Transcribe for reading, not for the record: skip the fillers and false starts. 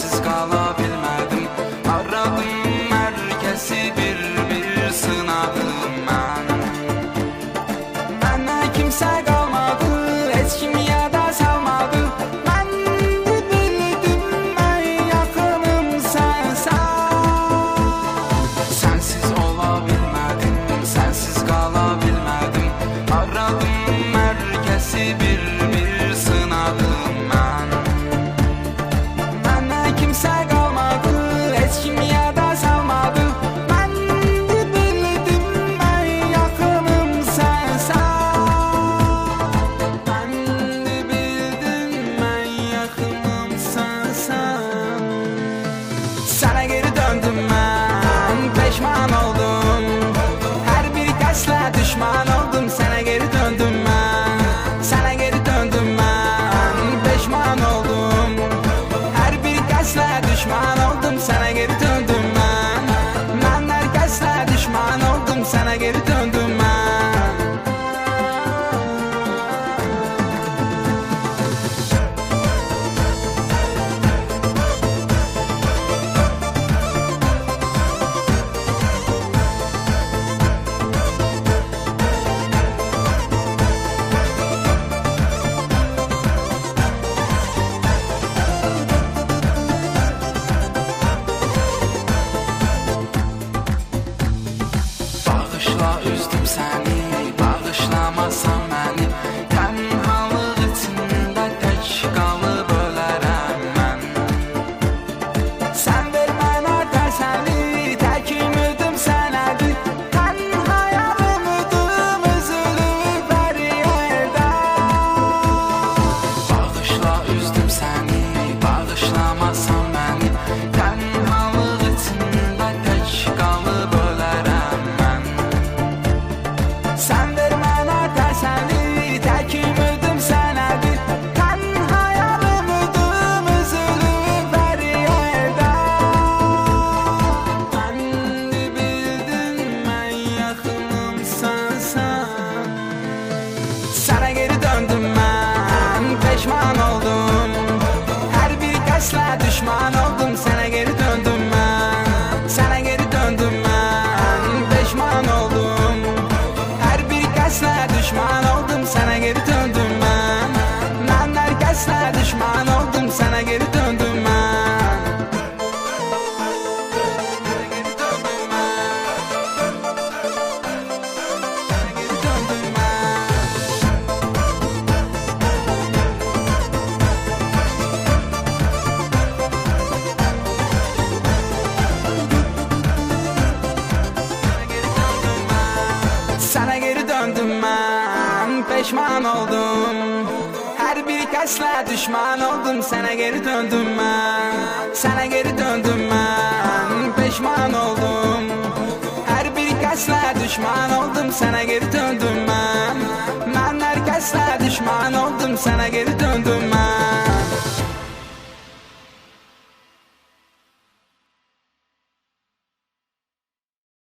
sensiz qala bilmədim. Aradım herkesi bir sınadım mən. Mənə kimsə qalmadı, heç kim yada salmadı. Mən bildim, mən yaxınım sənsən. Sensiz ola bilmədim, sensiz qala bilmədim. Aradım herkesi bir sınadım mən. Mənə kimsə qalmadı, heç kim yada salmadı. Mən bildim, mən yaxınım sənsən. Mən bildim, mən yaxınım sənsən. Sənə geri döndüm mən, peşman oldum. Hər bir kəslə düşman oldum. Sənə geri döndüm mən, sənə geri döndüm mən, peşman oldum. Hər bir kəslə düşman oldum. Sənə geri döndüm mən, mən hər kəslə düşman oldum. Sənə geri döndüm mən. Bağışla üzdüm səni, bağışlamasan məni. Tənhalıq içində tək qalıb ölərəm mən. Sən ver mənə təsəlli, tək ümidim sənədir. Tənhayam ümidim üzülüb hər yerdə. Bağışla üzdüm səni, bağışlamasan məni. Tənhalıq içində tək qalıb ölərəm mən. Sən ver mənə təsəlli, tək ümidim sənədir. Tənhayam ümidim üzülüb hər yerdə. Mən bildim, mən yaxınım sənsən. Sənə geri döndüm mən, peşman oldum. Hər bir kəslə düşman oldum. Sənə geri döndüm mən, sənə geri döndüm mən, peşman oldum. Hər bir kəslə düşman oldum. Sənə geri döndüm mən, mən hər kəslə düşman oldum. Sənə geri döndüm mən. Sənə geri döndüm mən. Sənə geri döndüm mən. Sənə geri döndüm mən, peşman oldum. Hər bir kəslə düşman oldum. Sənə geri döndüm mən, sənə geri döndüm mən, peşman oldum. Hər bir kəslə düşman oldum. Sənə geri döndüm mən, mən hər kəslə düşman oldum. Sənə geri